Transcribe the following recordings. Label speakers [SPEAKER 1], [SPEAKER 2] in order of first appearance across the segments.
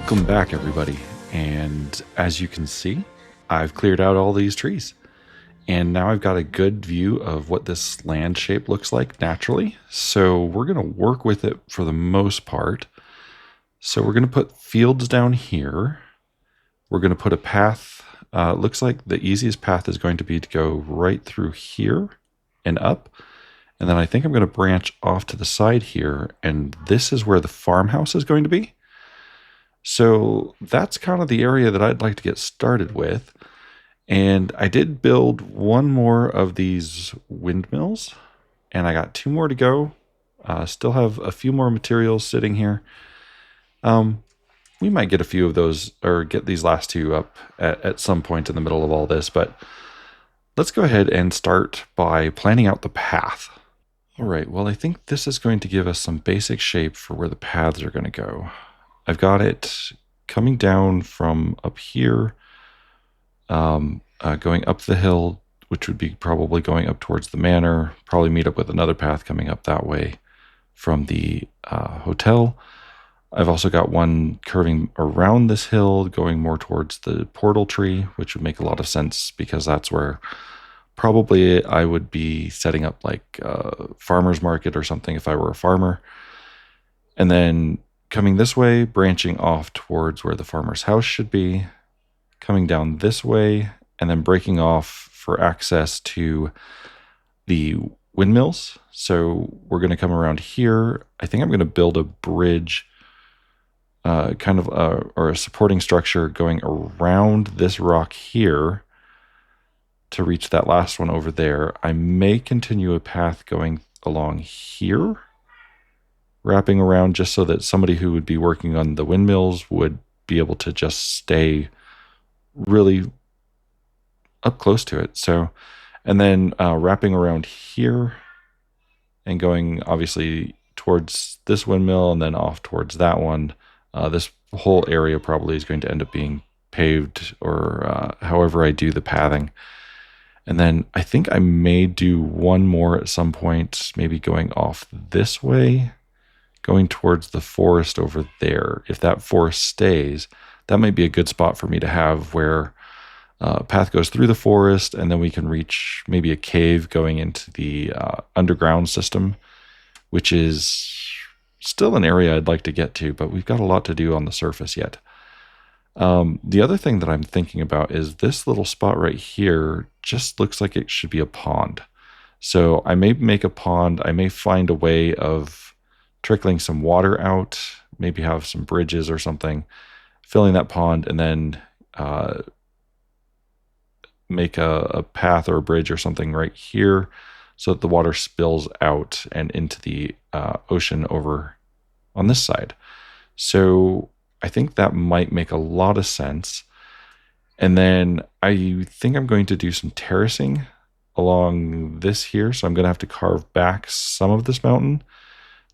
[SPEAKER 1] Welcome back, everybody. And as you can see, I've cleared out all these trees. And now I've got a good view of what this land shape looks like naturally. So we're going to work with it for the most part. So we're going to put fields down here. We're going to put a path. Looks like the easiest path is going to be to go right through here and up. And then I think I'm going to branch off to the side here. And this is where the farmhouse is going to be. So that's kind of the area that I'd like to get started with. And I did build one more of these windmills, and I got 2 more to go. Still have a few more materials sitting here. We might get a few of those, or get these last 2 up at some point in the middle of all this, but let's go ahead and start by planning out the path. All right, well, I think this is going to give us some basic shape for where the paths are going to go. I've got it coming down from up here, going up the hill, which would be probably going up towards the manor, probably meet up with another path coming up that way from the hotel. I've also got one curving around this hill, going more towards the portal tree, which would make a lot of sense because that's where probably I would be setting up like a farmer's market or something if I were a farmer. And then coming this way, branching off towards where the farmer's house should be, coming down this way, and then breaking off for access to the windmills. So we're going to come around here. I think I'm going to build a bridge, or a supporting structure going around this rock here to reach that last one over there. I may continue a path going along here, wrapping around just so that somebody who would be working on the windmills would be able to just stay really up close to it. So, and then wrapping around here and going obviously towards this windmill and then off towards that one. This whole area probably is going to end up being paved or however I do the pathing. And then I think I may do one more at some point, maybe going off this way, going towards the forest over there. If that forest stays, that might be a good spot for me to have where a path goes through the forest and then we can reach maybe a cave going into the underground system, which is still an area I'd like to get to, but we've got a lot to do on the surface yet. The other thing that I'm thinking about is this little spot right here just looks like it should be a pond. So I may make a pond. I may find a way of trickling some water out, maybe have some bridges or something, filling that pond, and then make a path or a bridge or something right here so that the water spills out and into the ocean over on this side. So I think that might make a lot of sense. And then I think I'm going to do some terracing along this here. So I'm going to have to carve back some of this mountain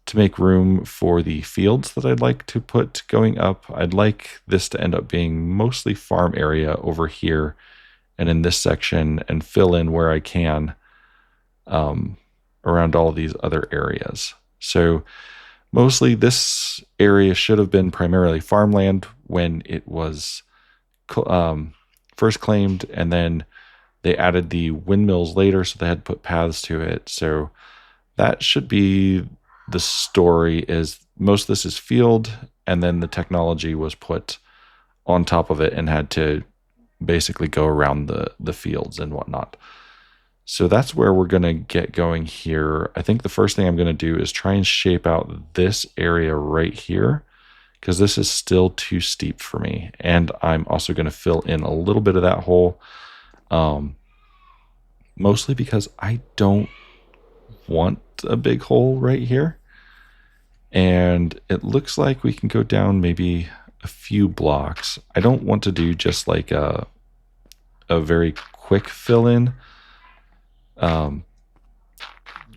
[SPEAKER 1] to make room for the fields that I'd like to put going up. I'd like this to end up being mostly farm area over here and in this section, and fill in where I can around all these other areas. So mostly this area should have been primarily farmland when it was first claimed, and then they added the windmills later, so they had to put paths to it. So that should be the story, is most of this is field, and then the technology was put on top of it and had to basically go around the fields and whatnot. So that's where we're going to get going here. I think the first thing I'm going to do is try and shape out this area right here, because this is still too steep for me. And I'm also going to fill in a little bit of that hole, mostly because I don't want a big hole right here. And it looks like we can go down maybe a few blocks. I don't want to do just like a very quick fill in.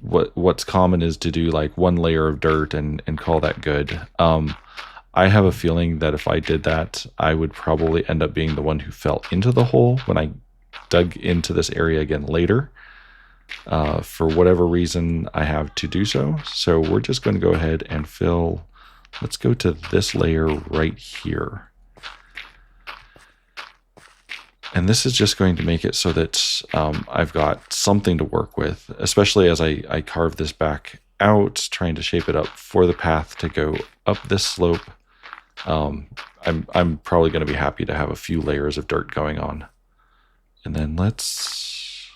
[SPEAKER 1] What's common is to do like one layer of dirt and call that good. I have a feeling that if I did that, I would probably end up being the one who fell into the hole when I dug into this area again later. For whatever reason, I have to do so. So we're just going to go ahead and fill Let's go to this layer right here. And this is just going to make it so that I've got something to work with, especially as I carve this back out, trying to shape it up for the path to go up this slope. I'm probably going to be happy to have a few layers of dirt going on. And then let's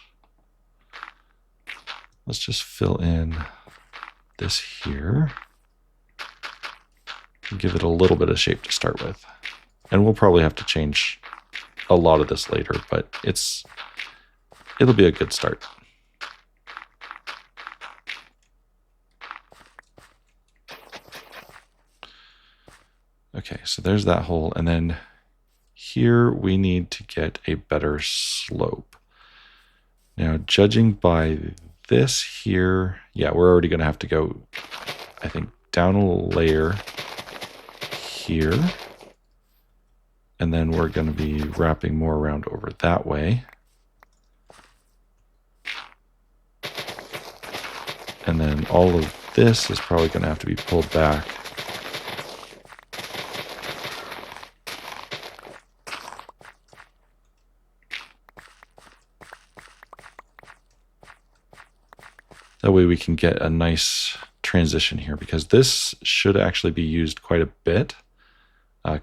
[SPEAKER 1] just fill in this here. Give it a little bit of shape to start with. And we'll probably have to change a lot of this later, but it'll be a good start. Okay, so there's that hole, and then here we need to get a better slope. Now, judging by this here, yeah, we're already going to have to go, I think, down a layer here. And then we're going to be wrapping more around over that way. And then all of this is probably going to have to be pulled back. That way we can get a nice transition here, because this should actually be used quite a bit.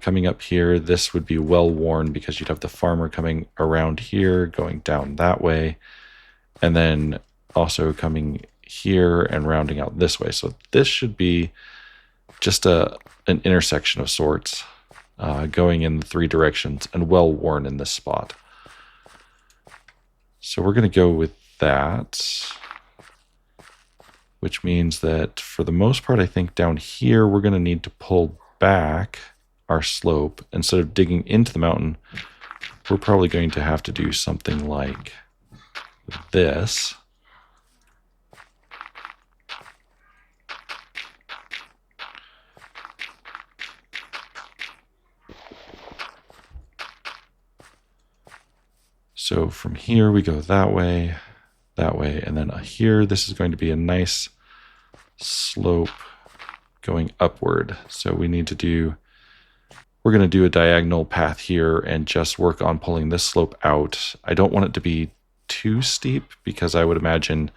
[SPEAKER 1] Coming up here, this would be well worn because you'd have the farmer coming around here, going down that way, and then also coming here and rounding out this way. So this should be just an intersection of sorts, going in the three directions and well worn in this spot. So we're going to go with that, which means that for the most part, I think down here, we're going to need to pull back our slope. Instead of digging into the mountain, we're probably going to have to do something like this. So from here we go that way, and then here this is going to be a nice slope going upward. So we need to do, we're going to do a diagonal path here and just work on pulling this slope out. I don't want it to be too steep because I would imagine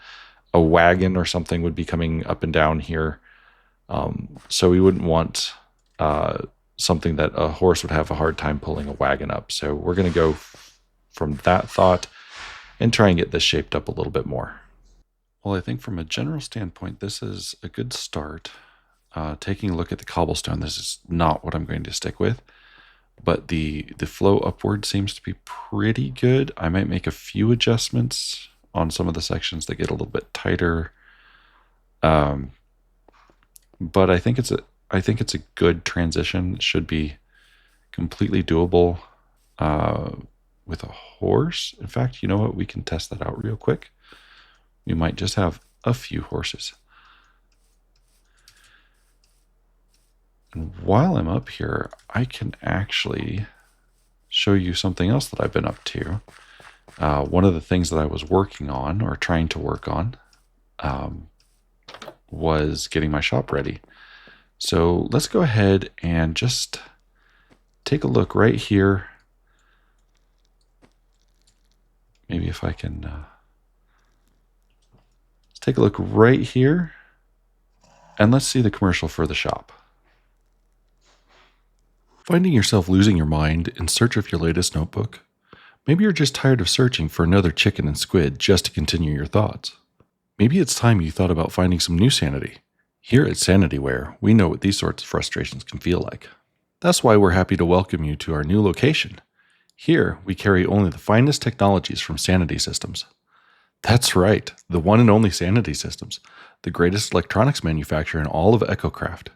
[SPEAKER 1] a wagon or something would be coming up and down here. So we wouldn't want something that a horse would have a hard time pulling a wagon up. So we're going to go from that thought and try and get this shaped up a little bit more. Well, I think from a general standpoint, this is a good start. Taking a look at the cobblestone, this is not what I'm going to stick with, but the flow upward seems to be pretty good. I might make a few adjustments on some of the sections that get a little bit tighter. But I think it's a good transition. It should be completely doable with a horse. In fact, you know what? We can test that out real quick. We might just have a few horses. And while I'm up here, I can actually show you something else that I've been up to. One of the things that I was working on, or trying to work on, was getting my shop ready. So let's go ahead and just take a look right here. Maybe if I can let's take a look right here, and let's see the commercial for the shop. Finding yourself losing your mind in search of your latest notebook? Maybe you're just tired of searching for another chicken and squid just to continue your thoughts. Maybe it's time you thought about finding some new sanity. Here at SanityWare, we know what these sorts of frustrations can feel like. That's why we're happy to welcome you to our new location. Here, we carry only the finest technologies from Sanity Systems. That's right, the one and only Sanity Systems, the greatest electronics manufacturer in all of Echocraft.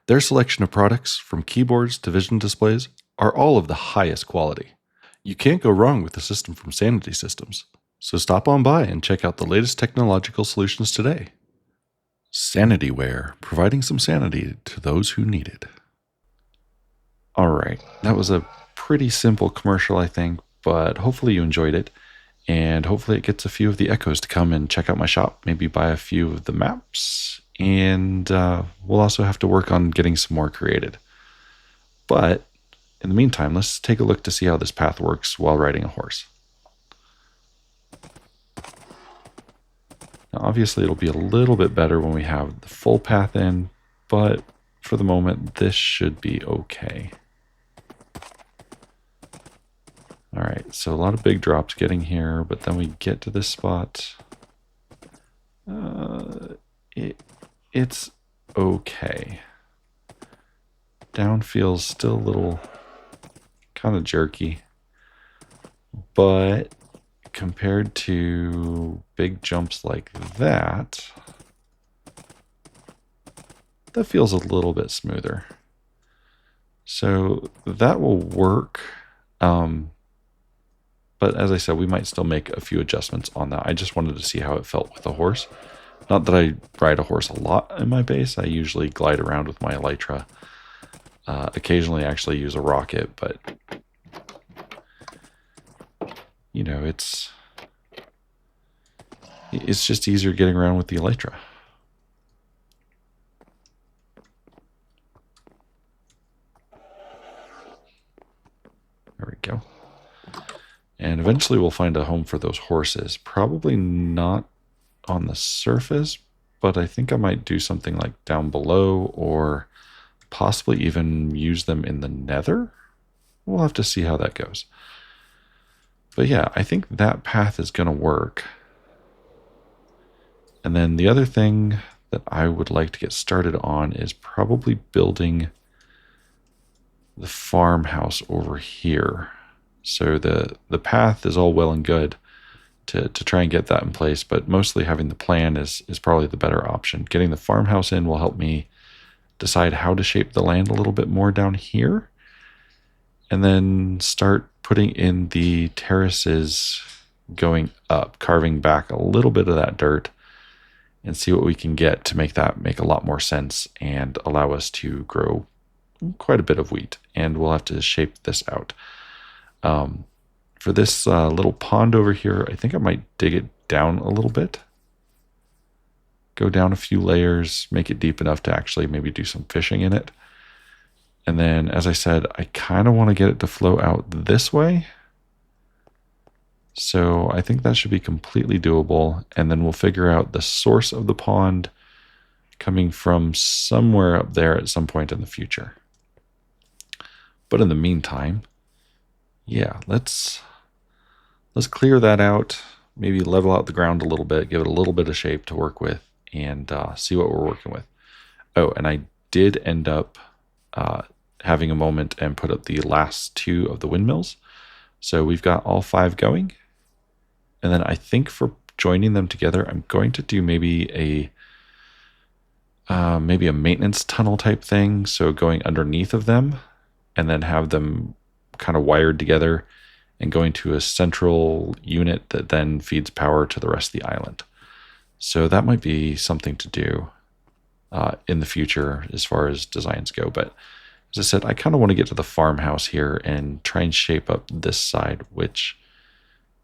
[SPEAKER 1] Their selection of products, from keyboards to vision displays, are all of the highest quality. You can't go wrong with a system from Sanity Systems, so stop on by and check out the latest technological solutions today. SanityWare, providing some sanity to those who need it. Alright, that was a pretty simple commercial, I think, but hopefully you enjoyed it, and hopefully it gets a few of the Echos to come and check out my shop, maybe buy a few of the maps, And we'll also have to work on getting some more created. But in the meantime, let's take a look to see how this path works while riding a horse. Now, obviously, it'll be a little bit better when we have the full path in, but for the moment, this should be okay. All right, so a lot of big drops getting here, but then we get to this spot. It's okay. Down feels still a little kind of jerky, but compared to big jumps like that, that feels a little bit smoother. So that will work. But as I said, we might still make a few adjustments on that. I just wanted to see how it felt with a horse. Not that I ride a horse a lot in my base. I usually glide around with my elytra. Occasionally I actually use a rocket, but you know, it's just easier getting around with the elytra. There we go. And eventually we'll find a home for those horses. Probably not on the surface, but I think I might do something like down below, or possibly even use them in the nether. We'll have to see how that goes. But yeah, I think that path is going to work. And then the other thing that I would like to get started on is probably building the farmhouse over here. So the path is all well and good to try and get that in place, but mostly having the plan is probably the better option. Getting the farmhouse in will help me decide how to shape the land a little bit more down here, and then start putting in the terraces going up, carving back a little bit of that dirt, and see what we can get to make that make a lot more sense and allow us to grow quite a bit of wheat. And we'll have to shape this out. For this little pond over here, I think I might dig it down a little bit. Go down a few layers, make it deep enough to actually maybe do some fishing in it. And then, as I said, I kind of want to get it to flow out this way. So I think that should be completely doable. And then we'll figure out the source of the pond coming from somewhere up there at some point in the future. But in the meantime, yeah, let's clear that out, maybe level out the ground a little bit, give it a little bit of shape to work with, and see what we're working with. Oh, and I did end up having a moment and put up the last 2 of the windmills. So we've got all 5 going. And then I think for joining them together, I'm going to do maybe a maintenance tunnel type thing. So going underneath of them and then have them kind of wired together and going to a central unit that then feeds power to the rest of the island. So that might be something to do in the future as far as designs go. But as I said, I kind of want to get to the farmhouse here and try and shape up this side, which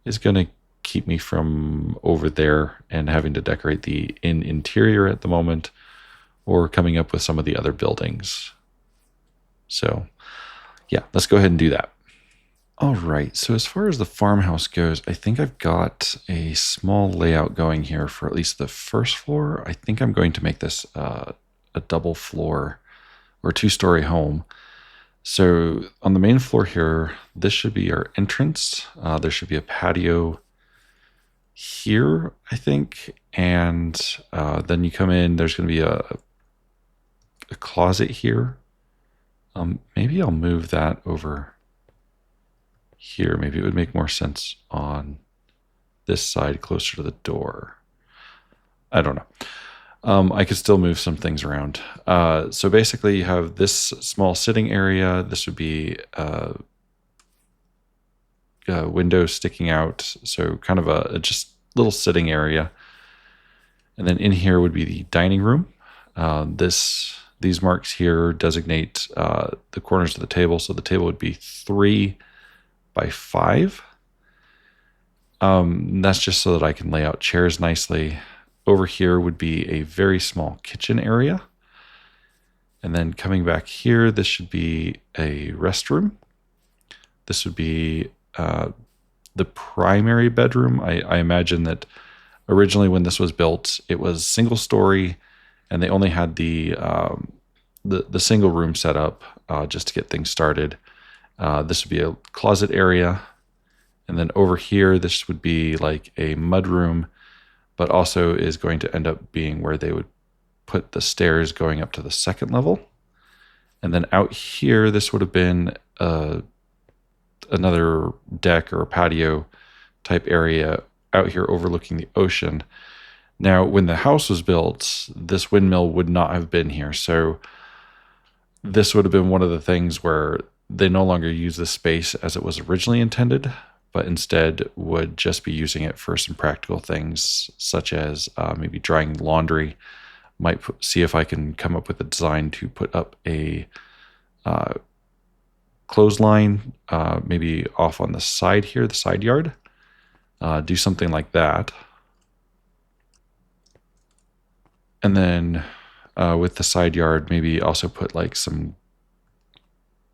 [SPEAKER 1] is going to keep me from over there and having to decorate the interior at the moment, or coming up with some of the other buildings. So yeah, let's go ahead and do that. All right, so as far as the farmhouse goes, I think I've got a small layout going here for at least the first floor. I think I'm going to make this a double floor or 2-story home. So on the main floor here, this should be our entrance. There should be a patio here, I think. And then you come in, there's going to be a closet here. Maybe I'll move that over here. Maybe it would make more sense on this side closer to the door. I don't know. I could still move some things around. So basically you have this small sitting area. This would be a window sticking out. So kind of a just little sitting area. And then in here would be the dining room. These marks here designate the corners of the table. So the table would be 3 by 5. That's just so that I can lay out chairs nicely. over here would be a very small kitchen area. And then coming back here, this should be a restroom. This would be the primary bedroom. I imagine that originally when this was built, it was single story, and they only had the single room set up just to get things started. This would be a closet area. And then over here, this would be like a mud room, but also is going to end up being where they would put the stairs going up to the second level. And then out here, this would have been another deck or a patio type area out here overlooking the ocean. Now, when the house was built, this windmill would not have been here. So this would have been one of the things where they no longer use the space as it was originally intended, but instead would just be using it for some practical things, such as maybe drying laundry. Might see if I can come up with a design to put up a clothesline, maybe off on the side here, the side yard. Do something like that. And then with the side yard, maybe also put like some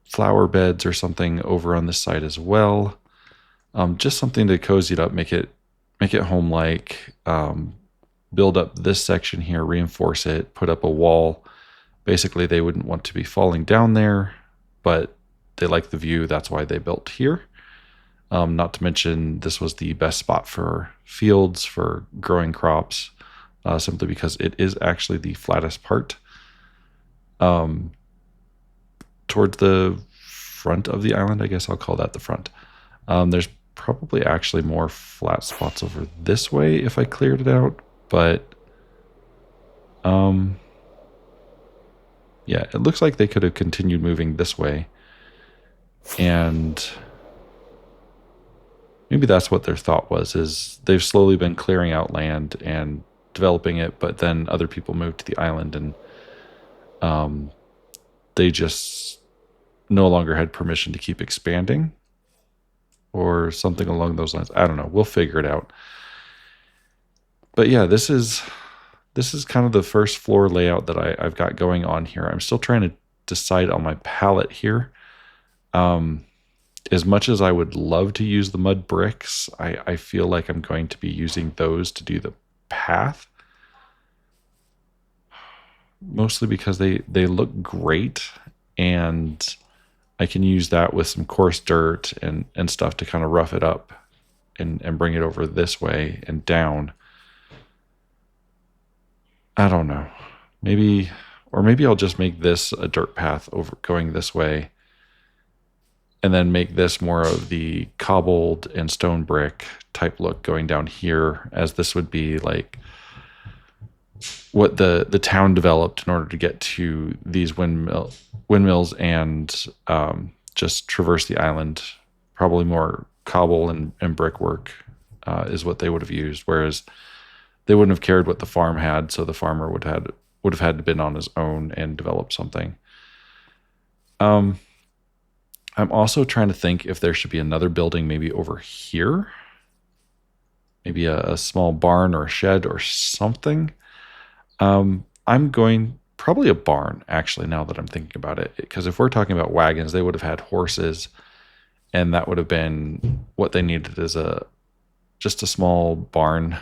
[SPEAKER 1] flower beds or something over on this side as well. Just something to cozy it up, make it home-like. Build up this section here, reinforce it, put up a wall. Basically, they wouldn't want to be falling down there, but they like the view. That's why they built here. Not to mention, this was the best spot for fields, for growing crops, simply because it is actually the flattest part. Towards the front of the island, I guess I'll call that the front. There's probably actually more flat spots over this way if I cleared it out. But, yeah, it looks like they could have continued moving this way. And maybe that's what their thought was, is they've slowly been clearing out land and developing it, but then other people moved to the island and they just no longer had permission to keep expanding or something along those lines. I don't know. We'll figure it out. But yeah, this is kind of the first floor layout that I've got going on here. I'm still trying to decide on my palette here. As much as I would love to use the mud bricks, I feel like I'm going to be using those to do the path. Mostly because they look great, and I can use that with some coarse dirt and stuff to kind of rough it up and bring it over this way and down. I don't know. Maybe I'll just make this a dirt path over going this way, and then make this more of the cobbled and stone brick type look going down here, as this would be like what the town developed in order to get to these windmills and just traverse the island. Probably more cobble and brickwork is what they would have used, whereas they wouldn't have cared what the farm had, so the farmer would have had to been on his own and develop something. I'm also trying to think if there should be another building maybe over here. Maybe a small barn or a shed or something. I'm going probably a barn, actually, now that I'm thinking about it. Because if we're talking about wagons, they would have had horses, and that would have been what they needed, is just a small barn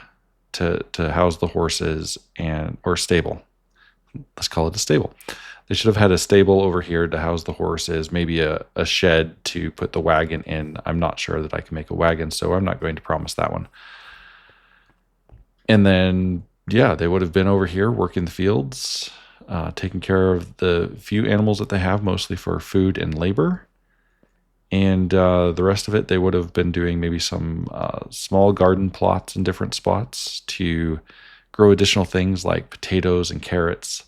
[SPEAKER 1] to house the horses, or stable. Let's call it a stable. They should have had a stable over here to house the horses, maybe a shed to put the wagon in. I'm not sure that I can make a wagon, so I'm not going to promise that one. And then, yeah, they would have been over here working the fields, taking care of the few animals that they have, mostly for food and labor. And the rest of it, they would have been doing maybe some small garden plots in different spots to grow additional things like potatoes and carrots.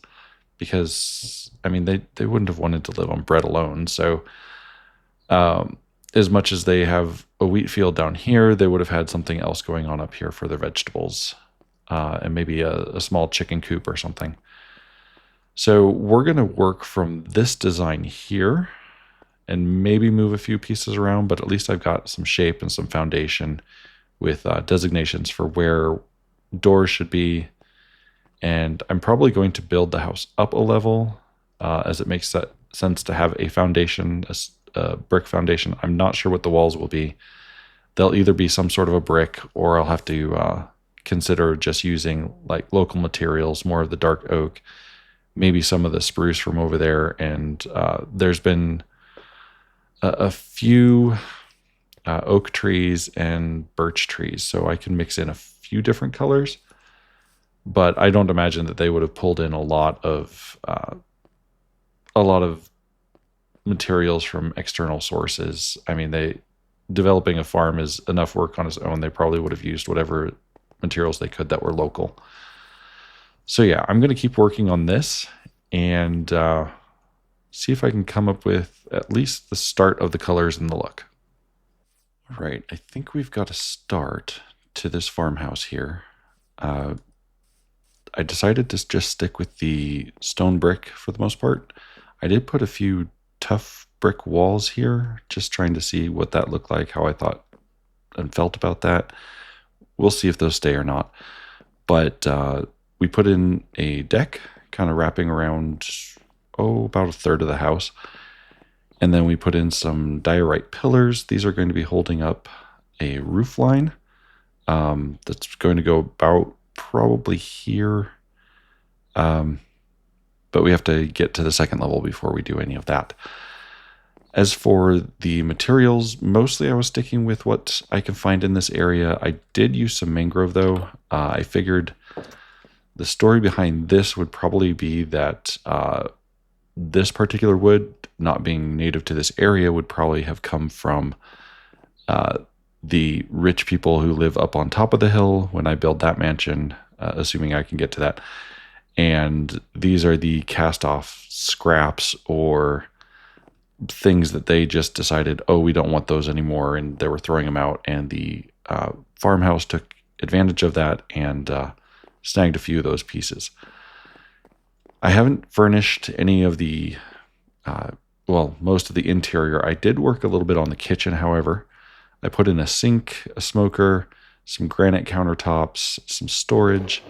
[SPEAKER 1] Because, I mean, they wouldn't have wanted to live on bread alone. So as much as they have a wheat field down here, they would have had something else going on up here for their vegetables. And maybe a small chicken coop or something. So we're going to work from this design here and maybe move a few pieces around, but at least I've got some shape and some foundation with designations for where doors should be And I'm probably going to build the house up a level, as it makes sense to have a foundation, a brick foundation. I'm not sure what the walls will be. They'll either be some sort of a brick, or I'll have to consider just using like local materials, more of the dark oak, maybe some of the spruce from over there. And there's been a few oak trees and birch trees, so I can mix in a few different colors. But I don't imagine that they would have pulled in a lot of materials from external sources. I mean, developing a farm is enough work on its own. They probably would have used whatever materials they could that were local. So yeah, I'm going to keep working on this and see if I can come up with at least the start of the colors and the look. All right, I think we've got a start to this farmhouse here. I decided to just stick with the stone brick for the most part. I did put a few tough brick walls here, just trying to see what that looked like, how I thought and felt about that. We'll see if those stay or not. But we put in a deck, kind of wrapping around, about a third of the house. And then we put in some diorite pillars. These are going to be holding up a roof line that's going to go about probably here. But we have to get to the second level before we do any of that. As for the materials, mostly I was sticking with what I can find in this area. I did use some mangrove though. I figured the story behind this would probably be that this particular wood, not being native to this area, would probably have come from the rich people who live up on top of the hill when I build that mansion, assuming I can get to that. And these are the cast off scraps or things that they just decided, oh, we don't want those anymore, and they were throwing them out. And the farmhouse took advantage of that and snagged a few of those pieces. I haven't furnished any of the, most of the interior. I did work a little bit on the kitchen, however. I put in a sink, a smoker, some granite countertops, some storage,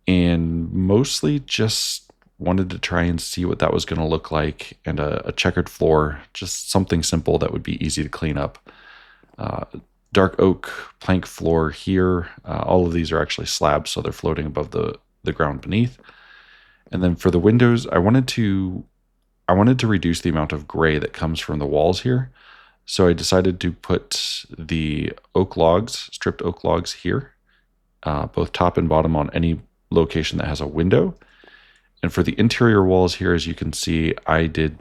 [SPEAKER 1] and mostly just wanted to try and see what that was going to look like, and a checkered floor, just something simple that would be easy to clean up. Dark oak plank floor here. All of these are actually slabs, so they're floating above the ground beneath. And then for the windows, I wanted to reduce the amount of gray that comes from the walls here. So I decided to put the oak logs, stripped oak logs here, both top and bottom on any location that has a window. And for the interior walls here, as you can see, I did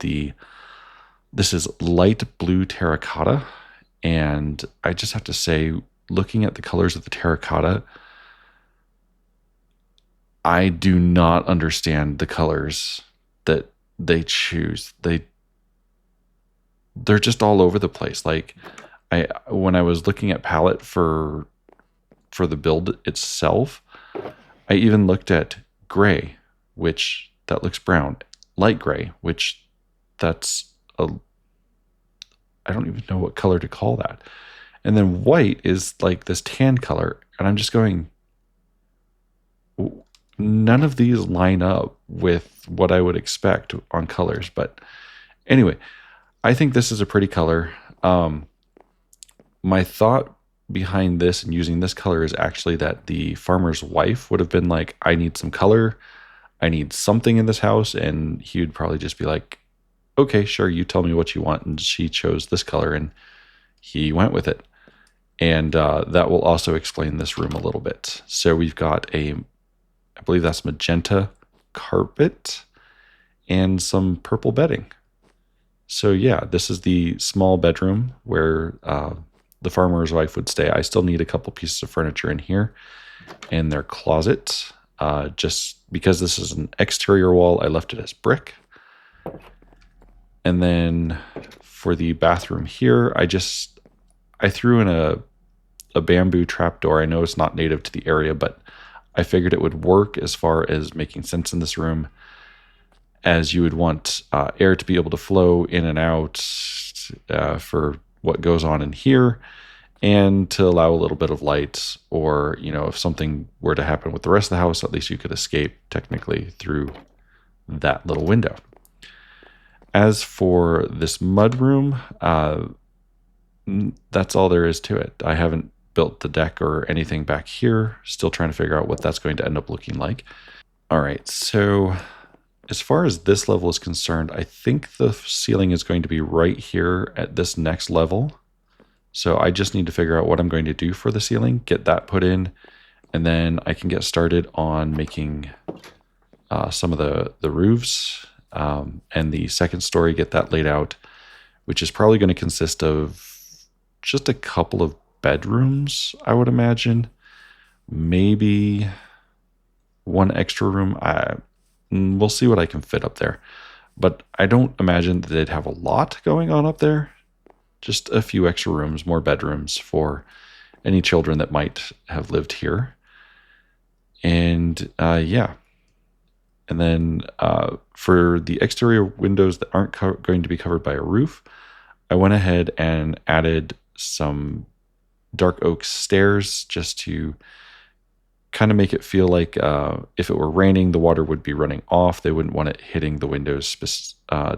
[SPEAKER 1] this is light blue terracotta. And I just have to say, looking at the colors of the terracotta, I do not understand the colors that they choose. They're just all over the place. Like when I was looking at palette for the build itself, I even looked at gray, which that looks brown, light gray, which that's I don't even know what color to call that. And then white is like this tan color. And I'm just going, none of these line up with what I would expect on colors. But anyway, I think this is a pretty color. My thought behind this and using this color is actually that the farmer's wife would have been like, I need some color. I need something in this house. And he would probably just be like, okay, sure, you tell me what you want. And she chose this color and he went with it. And that will also explain this room a little bit. So we've got I believe that's magenta carpet and some purple bedding. So yeah, this is the small bedroom where the farmer's wife would stay. I still need a couple pieces of furniture in here and their closet. Just because this is an exterior wall, I left it as brick. And then for the bathroom here, I threw in a bamboo trapdoor. I know it's not native to the area, but I figured it would work as far as making sense in this room, as you would want air to be able to flow in and out for what goes on in here. and to allow a little bit of light, or, you know, if something were to happen with the rest of the house, at least you could escape technically through that little window. As for this mudroom, that's all there is to it. I haven't built the deck or anything back here. Still trying to figure out what that's going to end up looking like. All right, so as far as this level is concerned, I think the ceiling is going to be right here at this next level. So I just need to figure out what I'm going to do for the ceiling, get that put in, and then I can get started on making some of the roofs and the second story, get that laid out, which is probably going to consist of just a couple of bedrooms, I would imagine. Maybe one extra room. We'll see what I can fit up there. But I don't imagine that they'd have a lot going on up there. Just a few extra rooms, more bedrooms for any children that might have lived here. And yeah. And then for the exterior windows that aren't going to be covered by a roof, I went ahead and added some dark oak stairs just to kind of make it feel like if it were raining, the water would be running off. They wouldn't want it hitting the windows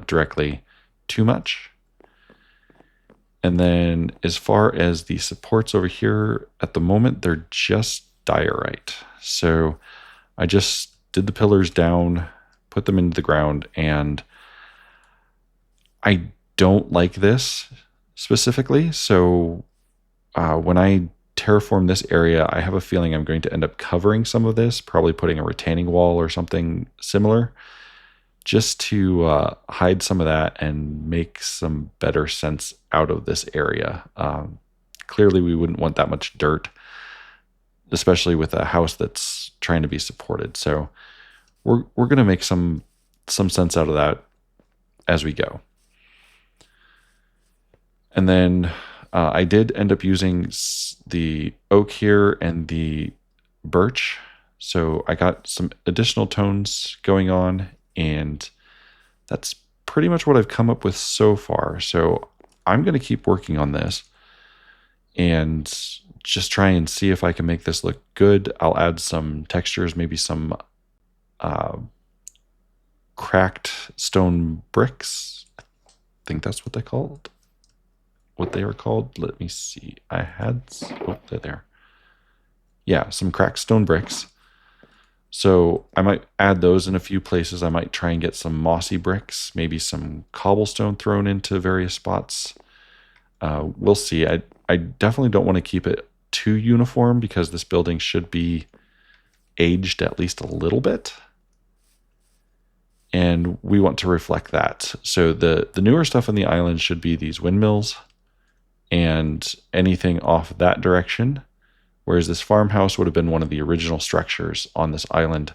[SPEAKER 1] directly too much. And then as far as the supports over here, at the moment, they're just diorite. So I just did the pillars down, put them into the ground, and I don't like this specifically. So when I terraform this area, I have a feeling I'm going to end up covering some of this, probably putting a retaining wall or something similar, just to hide some of that and make some better sense out of this area. Clearly, we wouldn't want that much dirt, especially with a house that's trying to be supported. So we're going to make some sense out of that as we go. And then I did end up using the oak here and the birch. So I got some additional tones going on, and that's pretty much what I've come up with so far. So I'm going to keep working on this and just try and see if I can make this look good. I'll add some textures, maybe some cracked stone bricks. I think that's what they are called. Let me see. I had, oh, they're there. Yeah, some cracked stone bricks. So I might add those in a few places. I might try and get some mossy bricks, maybe some cobblestone thrown into various spots. We'll see. I definitely don't want to keep it too uniform because this building should be aged at least a little bit. And we want to reflect that. So the newer stuff on the island should be these windmills and anything off that direction, whereas this farmhouse would have been one of the original structures on this island,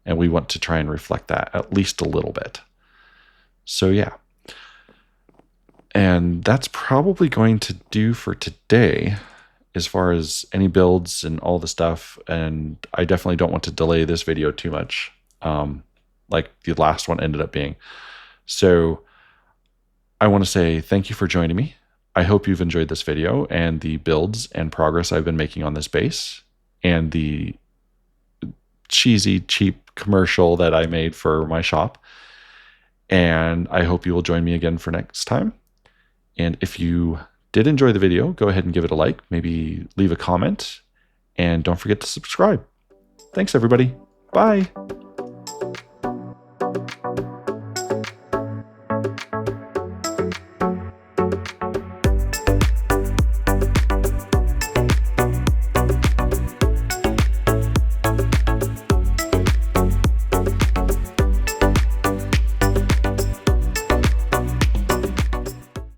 [SPEAKER 1] and we want to try and reflect that at least a little bit. So yeah. And that's probably going to do for today as far as any builds and all the stuff, and I definitely don't want to delay this video too much, like the last one ended up being. So I want to say thank you for joining me. I hope you've enjoyed this video and the builds and progress I've been making on this base and the cheesy, cheap commercial that I made for my shop. And I hope you will join me again for next time. And if you did enjoy the video, go ahead and give it a like, maybe leave a comment, and don't forget to subscribe. Thanks, everybody. Bye.